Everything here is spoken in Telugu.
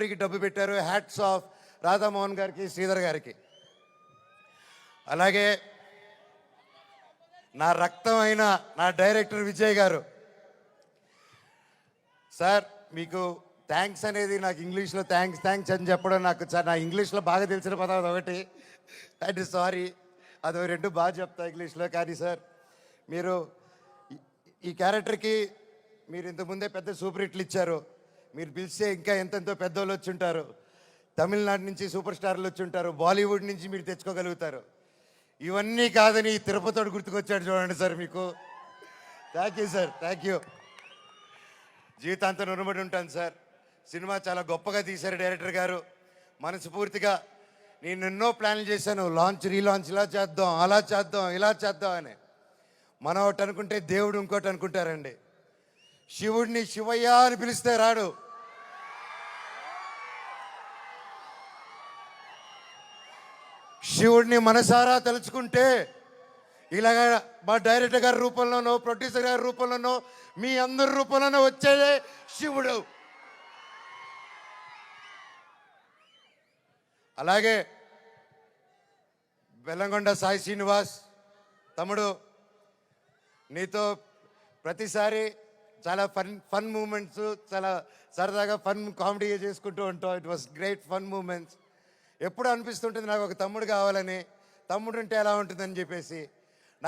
స్టోరీకి డబ్బు పెట్టారు. హ్యాట్స్ ఆఫ్ రాధామోహన్ గారికి, శ్రీధర్ గారికి. అలాగే నా రక్తం అయిన నా డైరెక్టర్ విజయ్ గారు. సార్ మీకు థ్యాంక్స్ అనేది నాకు ఇంగ్లీష్లో థ్యాంక్స్ అని చెప్పడం నాకు సార్, నా ఇంగ్లీష్లో బాగా తెలిసిన పదం అదొకటి. అండ్ సారీ, అదో రెండు బాగా చెప్తా ఇంగ్లీష్లో. కానీ సార్ మీరు ఈ క్యారెక్టర్కి మీరు ఇంతకుముందే పెద్ద సూపర్ హిట్లు ఇచ్చారు. మీరు పిలిస్తే ఇంకా ఎంతెంతో పెద్దోళ్ళు వచ్చి ఉంటారు. తమిళనాడు నుంచి సూపర్ స్టార్లు వచ్చి ఉంటారు. బాలీవుడ్ నుంచి మీరు తెచ్చుకోగలుగుతారు. ఇవన్నీ కాదని తిరుపతివాడు గుర్తుకొచ్చాడు చూడండి సార్ మీకు. Thank you sir, thank you. జీవితాంతం రుణపడి ఉంటాను సార్. సినిమా చాలా గొప్పగా తీశారు డైరెక్టర్ గారు. మనస్ఫూర్తిగా నేను ఎన్నో ప్లాన్లు చేశాను. లాంచ్ రీలాంచ్ ఇలా చేద్దాం, అలా చేద్దాం, ఇలా చేద్దాం అని. మనం ఒకటి అనుకుంటే దేవుడు ఇంకోటి అనుకుంటారండి. శివుడిని శివయ్య అని పిలిస్తే రాడు. శివుడిని మనసారా తలుచుకుంటే ఇలాగా మా డైరెక్టర్ గారి రూపంలోనో, ప్రొడ్యూసర్ గారి రూపంలోనో, మీ అందరి రూపంలోనో వచ్చేదే శివుడు. అలాగే బెల్లంకొండ సాయి శ్రీనివాస్ తమ్ముడు, నీతో ప్రతిసారి చాలా ఫన్ మూమెంట్స్, చాలా సరదాగా ఫన్ కామెడీ చేసుకుంటూ ఉంటాం. It was great fun moments. ఎప్పుడు అనిపిస్తుంటుంది నాకు ఒక తమ్ముడు కావాలని, తమ్ముడు ఉంటే ఎలా ఉంటుందని చెప్పేసి.